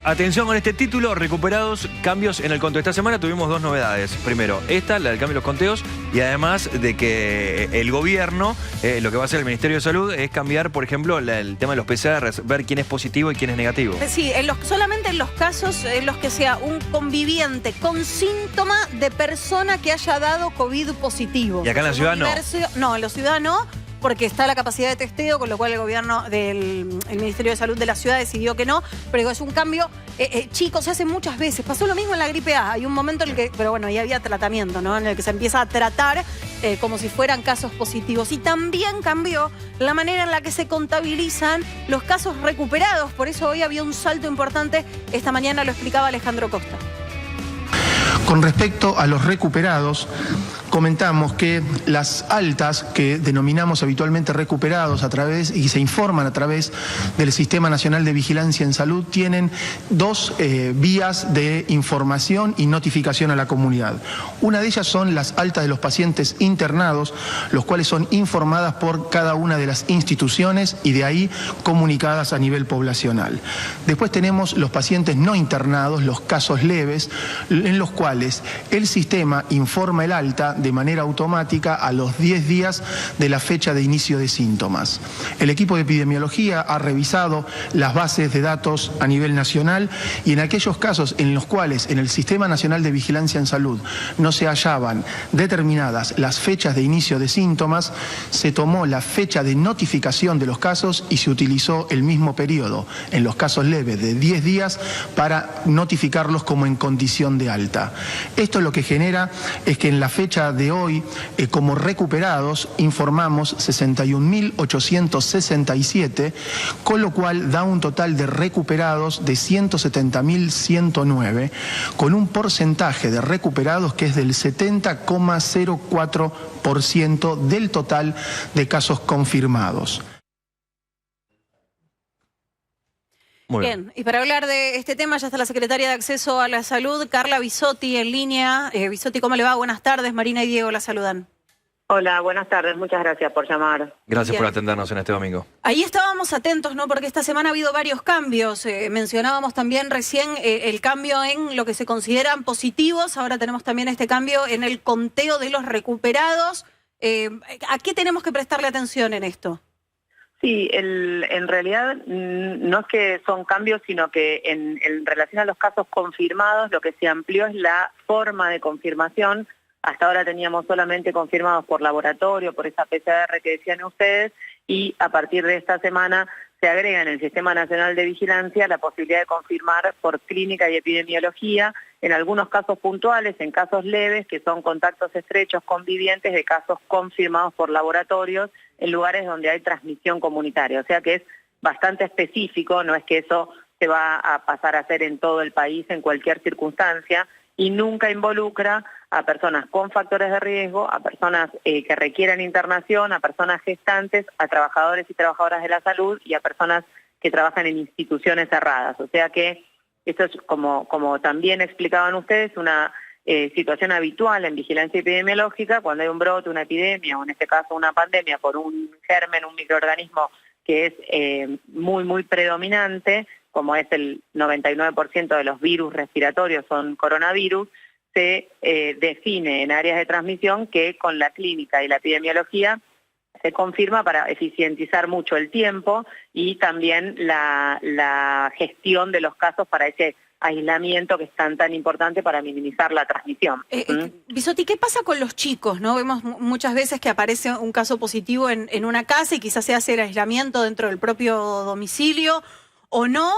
Atención con este título, recuperados, cambios en el conteo. Esta semana tuvimos dos novedades. Primero, esta, la del cambio de los conteos, y además de que el gobierno, lo que va a hacer el Ministerio de Salud es cambiar, por ejemplo, el tema de los PCRs, ver quién es positivo y quién es negativo. Sí, solamente en los casos en los que sea un conviviente con síntoma de persona que haya dado COVID positivo. ¿Y acá en la ciudad no? No, en la ciudad no, porque está la capacidad de testeo, con lo cual el gobierno el Ministerio de Salud de la ciudad decidió que no, pero es un cambio chico, se hace muchas veces. Pasó lo mismo en la gripe A, hay un momento en el que, pero bueno, ahí había tratamiento, ¿no? En el que se empieza a tratar como si fueran casos positivos. Y también cambió la manera en la que se contabilizan los casos recuperados, por eso hoy había un salto importante, esta mañana lo explicaba Alejandro Costa. Con respecto a los recuperados, comentamos que las altas que denominamos habitualmente recuperados y se informan a través del Sistema Nacional de Vigilancia en Salud tienen dos vías de información y notificación a la comunidad. Una de ellas son las altas de los pacientes internados, los cuales son informadas por cada una de las instituciones y de ahí comunicadas a nivel poblacional. Después tenemos los pacientes no internados, los casos leves, en los cuales el sistema informa el alta de manera automática a los 10 días de la fecha de inicio de síntomas. El equipo de epidemiología ha revisado las bases de datos a nivel nacional y en aquellos casos en los cuales en el Sistema Nacional de Vigilancia en Salud no se hallaban determinadas las fechas de inicio de síntomas, se tomó la fecha de notificación de los casos y se utilizó el mismo periodo en los casos leves de 10 días para notificarlos como en condición de alta. Esto lo que genera es que en la fecha de hoy, como recuperados, informamos 61.867, con lo cual da un total de recuperados de 170.109, con un porcentaje de recuperados que es del 70,04% del total de casos confirmados. Muy bien, y para hablar de este tema ya está la secretaria de Acceso a la Salud, Carla Bisotti, en línea. Bisotti, ¿cómo le va? Buenas tardes, Marina y Diego la saludan. Hola, buenas tardes, muchas gracias por llamar. Gracias por atendernos en este domingo. Ahí estábamos atentos, ¿no? Porque esta semana ha habido varios cambios. Mencionábamos también recién el cambio en lo que se consideran positivos. Ahora tenemos también este cambio en el conteo de los recuperados. ¿A qué tenemos que prestarle atención en esto? Sí, en realidad no es que son cambios, sino que en relación a los casos confirmados, lo que se amplió es la forma de confirmación. Hasta ahora teníamos solamente confirmados por laboratorio, por esa PCR que decían ustedes, y a partir de esta semana se agrega en el Sistema Nacional de Vigilancia la posibilidad de confirmar por clínica y epidemiología, en algunos casos puntuales, en casos leves, que son contactos estrechos convivientes de casos confirmados por laboratorios en lugares donde hay transmisión comunitaria. O sea que es bastante específico, no es que eso se va a pasar a hacer en todo el país en cualquier circunstancia, y nunca involucra a personas con factores de riesgo, a personas que requieran internación, a personas gestantes, a trabajadores y trabajadoras de la salud y a personas que trabajan en instituciones cerradas. O sea que esto es, como también explicaban ustedes, una situación habitual en vigilancia epidemiológica cuando hay un brote, una epidemia o en este caso una pandemia por un germen, un microorganismo que es muy predominante, como es el 99% de los virus respiratorios son coronavirus, se define en áreas de transmisión que con la clínica y la epidemiología se confirma para eficientizar mucho el tiempo y también la gestión de los casos para ese aislamiento que es tan importante para minimizar la transmisión. Bisotti, ¿qué pasa con los chicos? ¿No? Vemos muchas veces que aparece un caso positivo en una casa y quizás se hace el aislamiento dentro del propio domicilio o no,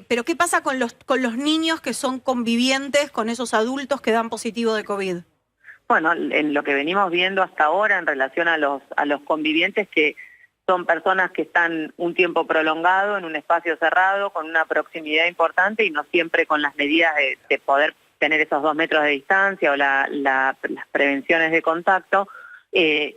pero ¿qué pasa con los niños que son convivientes con esos adultos que dan positivo de COVID? Bueno, en lo que venimos viendo hasta ahora en relación a los convivientes, que son personas que están un tiempo prolongado en un espacio cerrado, con una proximidad importante y no siempre con las medidas de poder tener esos 2 metros de distancia o las prevenciones de contacto.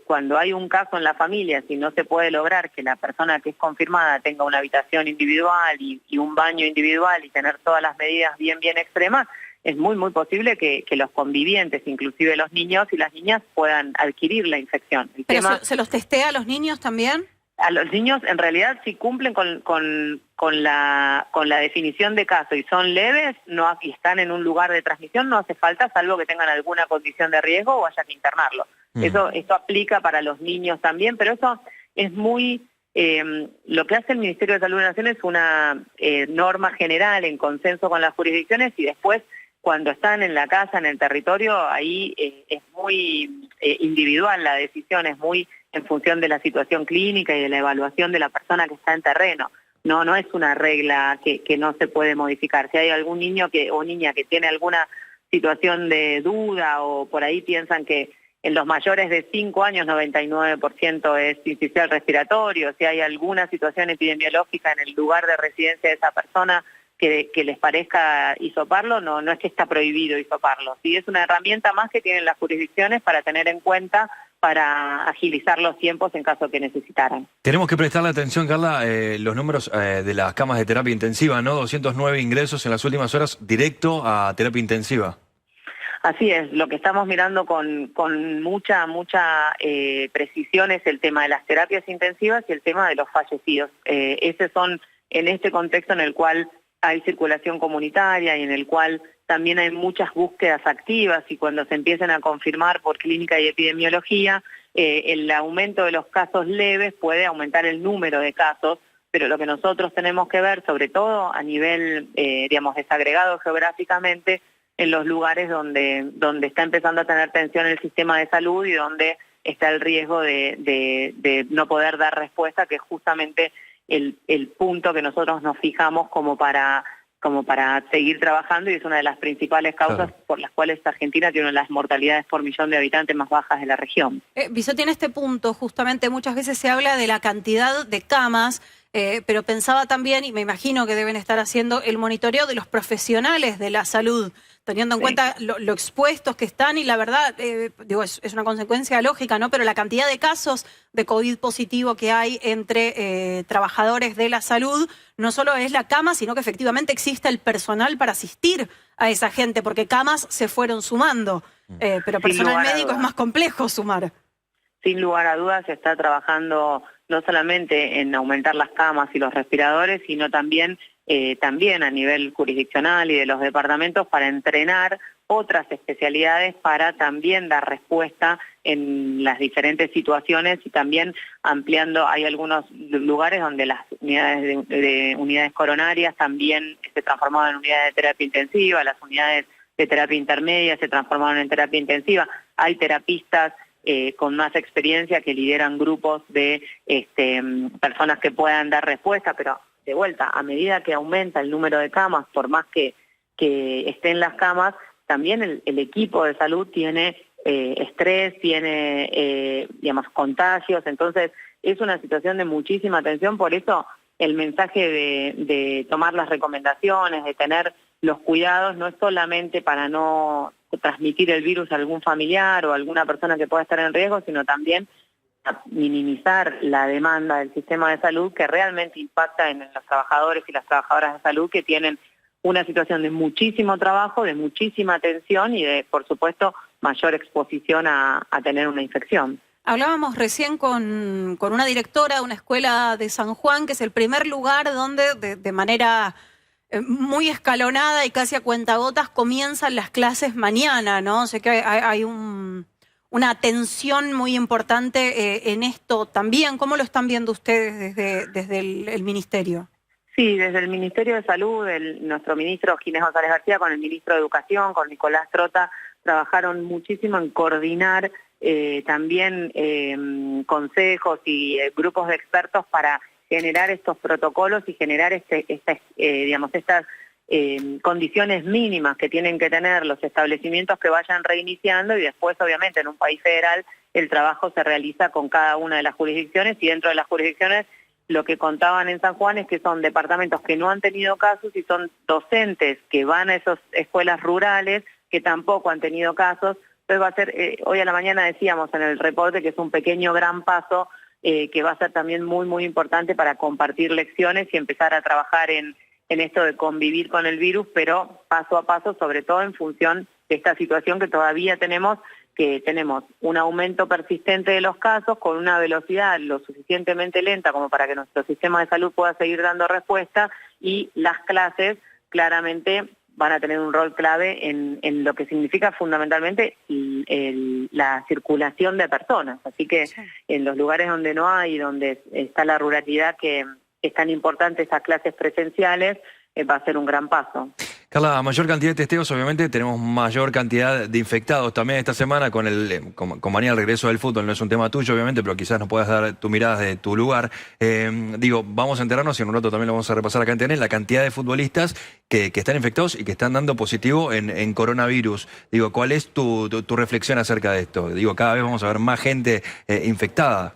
Cuando hay un caso en la familia, si no se puede lograr que la persona que es confirmada tenga una habitación individual y un baño individual y tener todas las medidas bien extremas, es muy posible que los convivientes, inclusive los niños y las niñas, puedan adquirir la infección. ¿Pero se los testea a los niños también? A los niños, en realidad, si cumplen con la definición de caso y son leves y están en un lugar de transmisión, no hace falta, salvo que tengan alguna condición de riesgo o haya que internarlo. Esto aplica para los niños también, pero eso es muy... lo que hace el Ministerio de Salud de la Nación es una norma general en consenso con las jurisdicciones, y después, cuando están en la casa, en el territorio, ahí es muy individual la decisión, es muy en función de la situación clínica y de la evaluación de la persona que está en terreno. No es una regla que no se puede modificar. Si hay algún niño o niña que tiene alguna situación de duda, o por ahí piensan que en los mayores de 5 años 99% es sincicial respiratorio, si hay alguna situación epidemiológica en el lugar de residencia de esa persona que les parezca hisoparlo, no es que está prohibido hisoparlo. Sí, es una herramienta más que tienen las jurisdicciones para tener en cuenta, para agilizar los tiempos en caso que necesitaran. Tenemos que prestarle atención, Carla, los números de las camas de terapia intensiva, ¿no? 209 ingresos en las últimas horas directo a terapia intensiva. Así es, lo que estamos mirando con mucha precisión es el tema de las terapias intensivas y el tema de los fallecidos. Esos son, en este contexto en el cual hay circulación comunitaria y en el cual también hay muchas búsquedas activas, y cuando se empiezan a confirmar por clínica y epidemiología, el aumento de los casos leves puede aumentar el número de casos, pero lo que nosotros tenemos que ver, sobre todo a nivel, desagregado geográficamente, en los lugares donde está empezando a tener tensión el sistema de salud y donde está el riesgo de no poder dar respuesta, que es justamente el punto que nosotros nos fijamos como para seguir trabajando, y es una de las principales causas por las cuales Argentina tiene una de las mortalidades por millón de habitantes más bajas de la región. Bisotti, en este punto, justamente muchas veces se habla de la cantidad de camas, pero pensaba también, y me imagino que deben estar haciendo el monitoreo de los profesionales de la salud, teniendo en cuenta lo expuestos que están, y la verdad, es una consecuencia lógica, ¿no? Pero la cantidad de casos de COVID positivo que hay entre trabajadores de la salud, no solo es la cama, sino que efectivamente existe el personal para asistir a esa gente, porque camas se fueron sumando, pero personal médico es más complejo sumar. Sin lugar a dudas se está trabajando no solamente en aumentar las camas y los respiradores, sino también a nivel jurisdiccional y de los departamentos para entrenar otras especialidades para también dar respuesta en las diferentes situaciones, y también ampliando. Hay algunos lugares donde las unidades de unidades coronarias también se transformaron en unidades de terapia intensiva, las unidades de terapia intermedia se transformaron en terapia intensiva. Hay terapistas con más experiencia que lideran grupos de personas que puedan dar respuesta, pero de vuelta, a medida que aumenta el número de camas, por más que estén las camas, también el equipo de salud tiene estrés, tiene contagios, entonces es una situación de muchísima atención. Por eso el mensaje de tomar las recomendaciones, de tener los cuidados, no es solamente para no transmitir el virus a algún familiar o a alguna persona que pueda estar en riesgo, sino también a minimizar la demanda del sistema de salud, que realmente impacta en los trabajadores y las trabajadoras de salud, que tienen una situación de muchísimo trabajo, de muchísima atención y de, por supuesto, mayor exposición a tener una infección. Hablábamos recién con una directora de una escuela de San Juan, que es el primer lugar donde de manera muy escalonada y casi a cuentagotas comienzan las clases mañana, ¿no? O sea que hay una atención muy importante en esto también. ¿Cómo lo están viendo ustedes desde el Ministerio? Sí, desde el Ministerio de Salud, nuestro ministro Ginés González García, con el ministro de Educación, con Nicolás Trota, trabajaron muchísimo en coordinar también consejos y grupos de expertos para generar estos protocolos y generar estas condiciones mínimas que tienen que tener los establecimientos que vayan reiniciando, y después, obviamente, en un país federal el trabajo se realiza con cada una de las jurisdicciones, y dentro de las jurisdicciones lo que contaban en San Juan es que son departamentos que no han tenido casos y son docentes que van a esas escuelas rurales que tampoco han tenido casos. Entonces va a ser, hoy a la mañana decíamos en el reporte que es un pequeño gran paso que va a ser también muy, muy importante para compartir lecciones y empezar a trabajar en esto de convivir con el virus, pero paso a paso, sobre todo en función de esta situación que todavía tenemos que tenemos un aumento persistente de los casos con una velocidad lo suficientemente lenta como para que nuestro sistema de salud pueda seguir dando respuesta, y las clases claramente van a tener un rol clave en lo que significa fundamentalmente la circulación de personas. Así que en los lugares donde no hay, donde está la ruralidad, que es tan importante esas clases presenciales, va a ser un gran paso. Carla, a mayor cantidad de testeos, obviamente tenemos mayor cantidad de infectados también esta semana con mañana el regreso del fútbol. No es un tema tuyo, obviamente, pero quizás nos puedas dar tu mirada desde tu lugar. Vamos a enterarnos, y en un rato también lo vamos a repasar acá en TN, la cantidad de futbolistas que están infectados y que están dando positivo en coronavirus. ¿Cuál es tu reflexión acerca de esto? Cada vez vamos a ver más gente infectada.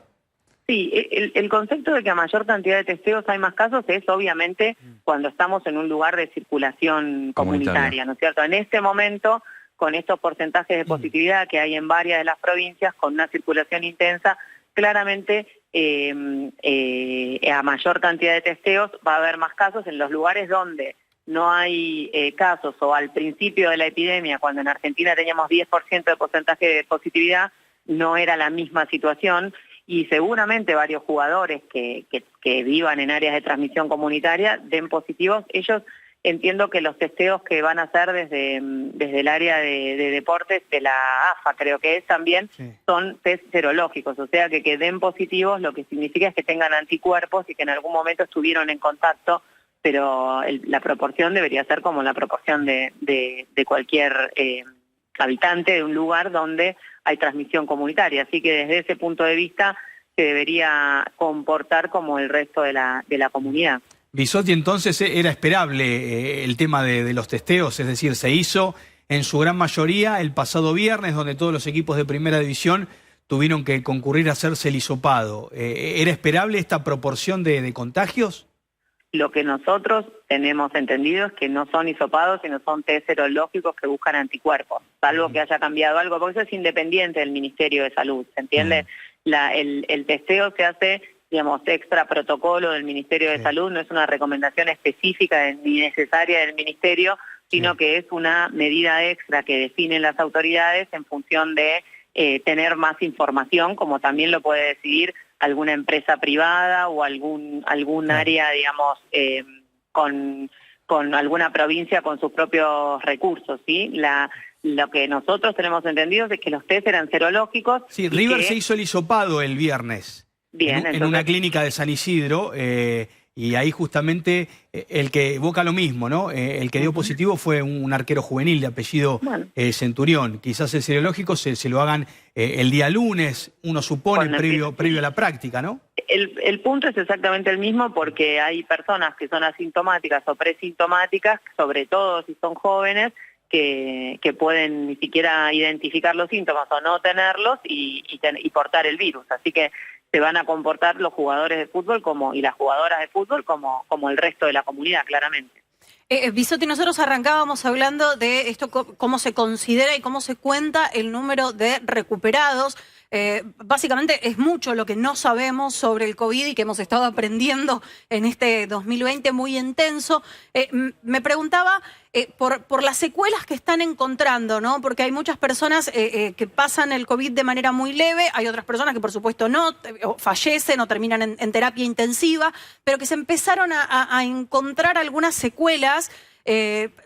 Sí, el concepto de que a mayor cantidad de testeos hay más casos es obviamente cuando estamos en un lugar de circulación comunitaria, ¿no es cierto? En este momento, con estos porcentajes de positividad que hay en varias de las provincias, con una circulación intensa, claramente a mayor cantidad de testeos va a haber más casos en los lugares donde no hay casos, o al principio de la epidemia, cuando en Argentina teníamos 10% de porcentaje de positividad, no era la misma situación. Y seguramente varios jugadores que vivan en áreas de transmisión comunitaria den positivos. Ellos, entiendo que los testeos que van a hacer desde el área de deportes de la AFA, creo que es también, son test serológicos, o sea que den positivos lo que significa es que tengan anticuerpos y que en algún momento estuvieron en contacto, pero la proporción debería ser como la proporción de cualquier habitante de un lugar donde hay transmisión comunitaria. Así que desde ese punto de vista se debería comportar como el resto de la comunidad. Bisotti, entonces era esperable el tema de los testeos, es decir, se hizo en su gran mayoría el pasado viernes, donde todos los equipos de primera división tuvieron que concurrir a hacerse el hisopado. ¿Era esperable esta proporción de contagios? Lo que nosotros tenemos entendido es que no son hisopados, sino son test serológicos que buscan anticuerpos, salvo que haya cambiado algo, porque eso es independiente del Ministerio de Salud, ¿se entiende? El testeo se hace, digamos, extra protocolo del Ministerio de Salud, no es una recomendación específica ni necesaria del Ministerio, sino que es una medida extra que definen las autoridades en función de tener más información, como también lo puede decidir alguna empresa privada o algún área, digamos, con alguna provincia con sus propios recursos, ¿sí? Lo que nosotros tenemos entendido es que los test eran serológicos. Sí, River se hizo el hisopado el viernes. Bien, en una clínica de San Isidro, y ahí justamente el que evoca lo mismo, ¿no? El que dio positivo fue un arquero juvenil de apellido Centurión. Quizás el serológico se lo hagan el día lunes, uno supone, previo a la práctica, ¿no? El punto es exactamente el mismo, porque hay personas que son asintomáticas o presintomáticas, sobre todo si son jóvenes, que pueden ni siquiera identificar los síntomas o no tenerlos y portar el virus. Así que se van a comportar los jugadores de fútbol y las jugadoras de fútbol como el resto de la comunidad, claramente. Bisotti, nosotros arrancábamos hablando de esto, cómo se considera y cómo se cuenta el número de recuperados. Básicamente es mucho lo que no sabemos sobre el COVID y que hemos estado aprendiendo en este 2020 muy intenso. Me preguntaba por las secuelas que están encontrando, ¿no? Porque hay muchas personas que pasan el COVID de manera muy leve, hay otras personas que por supuesto no, fallecen o terminan en terapia intensiva, pero que se empezaron a encontrar algunas secuelas.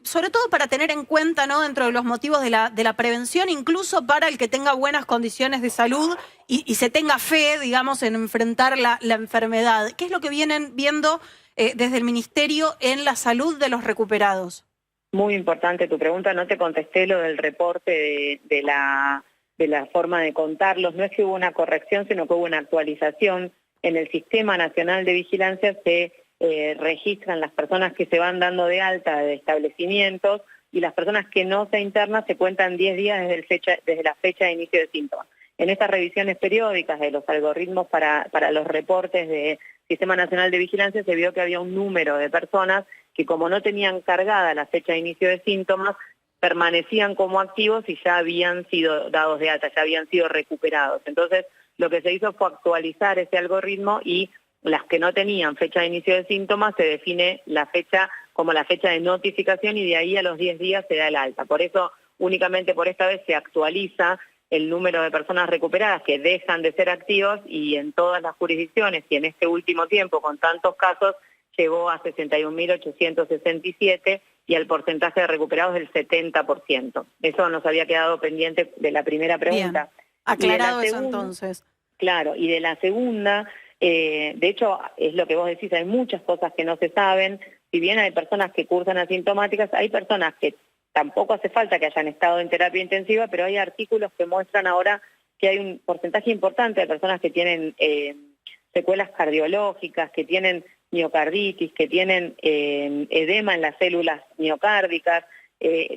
Sobre todo para tener en cuenta, ¿no?, dentro de los motivos de la prevención, incluso para el que tenga buenas condiciones de salud y se tenga fe, digamos, en enfrentar la enfermedad. ¿Qué es lo que vienen viendo desde el Ministerio en la salud de los recuperados? Muy importante tu pregunta, no te contesté lo del reporte de la forma de contarlos. No es que hubo una corrección, sino que hubo una actualización. En el Sistema Nacional de Vigilancia se registran las personas que se van dando de alta de establecimientos, y las personas que no se internan se cuentan 10 días desde la fecha de inicio de síntomas. En estas revisiones periódicas de los algoritmos para los reportes del Sistema Nacional de Vigilancia se vio que había un número de personas que, como no tenían cargada la fecha de inicio de síntomas, permanecían como activos y ya habían sido dados de alta, ya habían sido recuperados. Entonces, lo que se hizo fue actualizar ese algoritmo, y las que no tenían fecha de inicio de síntomas se define la fecha como la fecha de notificación, y de ahí a los 10 días se da el alta. Por eso, únicamente por esta vez se actualiza el número de personas recuperadas que dejan de ser activos, y en todas las jurisdicciones y en este último tiempo con tantos casos llegó a 61.867 y el porcentaje de recuperados del 70%. Eso nos había quedado pendiente de la primera pregunta. Bien. Aclarado eso entonces. Claro, y de la segunda, de hecho, es lo que vos decís, hay muchas cosas que no se saben. Si bien hay personas que cursan asintomáticas, hay personas que tampoco hace falta que hayan estado en terapia intensiva, pero hay artículos que muestran ahora que hay un porcentaje importante de personas que tienen secuelas cardiológicas, que tienen miocarditis, que tienen edema en las células miocárdicas.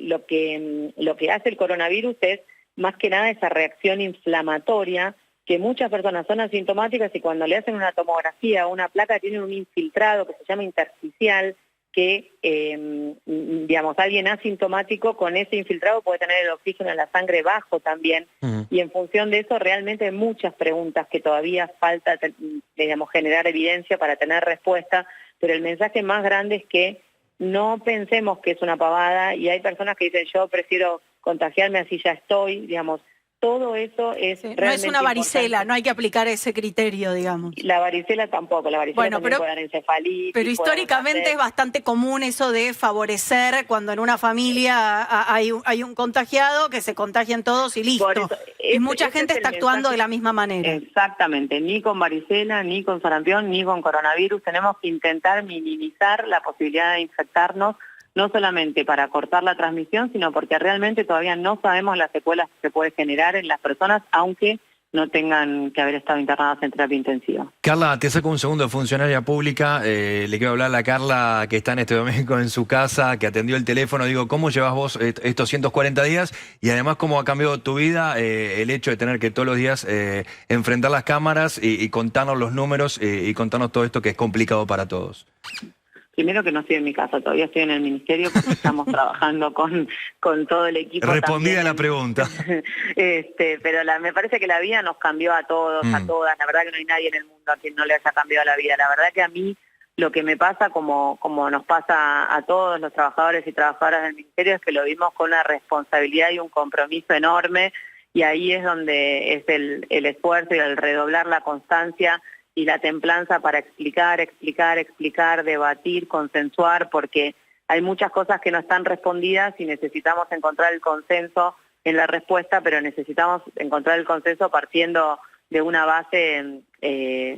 Lo que hace el coronavirus es, más que nada, esa reacción inflamatoria, que muchas personas son asintomáticas y cuando le hacen una tomografía o una placa tienen un infiltrado que se llama intersticial, que, digamos, alguien asintomático con ese infiltrado puede tener el oxígeno en la sangre bajo también, y en función de eso realmente hay muchas preguntas que todavía falta, digamos, generar evidencia para tener respuesta, pero el mensaje más grande es que no pensemos que es una pavada, y hay personas que dicen yo prefiero contagiarme así ya estoy, digamos. Todo eso es realmente no es una varicela, importante. no hay que aplicar ese criterio, digamos. La varicela tampoco, la varicela también puede dar encefalitis. Pero históricamente es bastante común eso de favorecer cuando en una familia hay un contagiado, que se contagien todos y listo. Y mucha gente está actuando de la misma manera. Exactamente, ni con varicela, ni con sarampión, ni con coronavirus. Tenemos que intentar minimizar la posibilidad de infectarnos, no solamente para cortar la transmisión, sino porque realmente todavía no sabemos las secuelas que se puede generar en las personas, aunque no tengan que haber estado internadas en terapia intensiva. Carla, te saco un segundo de funcionaria pública. Le quiero hablar a la Carla que está en este domingo en su casa, que atendió el teléfono. Digo, ¿cómo llevas vos estos 140 días? Y además, ¿cómo ha cambiado tu vida el hecho de tener que todos los días enfrentar las cámaras y contarnos los números y contarnos todo esto que es complicado para todos? Primero que no estoy en mi casa, todavía estoy en el ministerio porque estamos trabajando con todo el equipo. Respondida la pregunta. Pero me parece que la vida nos cambió a todos, a todas. La verdad que no hay nadie en el mundo a quien no le haya cambiado la vida. La verdad que a mí lo que me pasa, como nos pasa a todos los trabajadores y trabajadoras del ministerio, es que lo vimos con una responsabilidad y un compromiso enorme, y ahí es donde es el esfuerzo y el redoblar la constancia y la templanza para explicar, debatir, consensuar, porque hay muchas cosas que no están respondidas y necesitamos encontrar el consenso en la respuesta, pero necesitamos encontrar el consenso partiendo de una base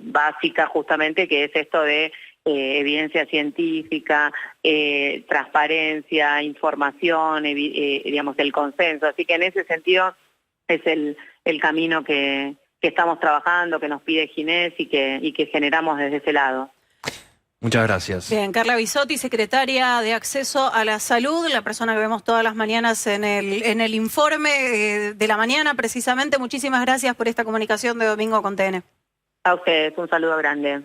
básica justamente, que es esto de evidencia científica, transparencia, información, digamos, el consenso. Así que en ese sentido es el camino que estamos trabajando, que nos pide Ginés y que generamos desde ese lado. Muchas gracias. Bien, Carla Bisotti, secretaria de Acceso a la Salud, la persona que vemos todas las mañanas en el informe de la mañana, precisamente. Muchísimas gracias por esta comunicación de domingo con TN. A ustedes, un saludo grande.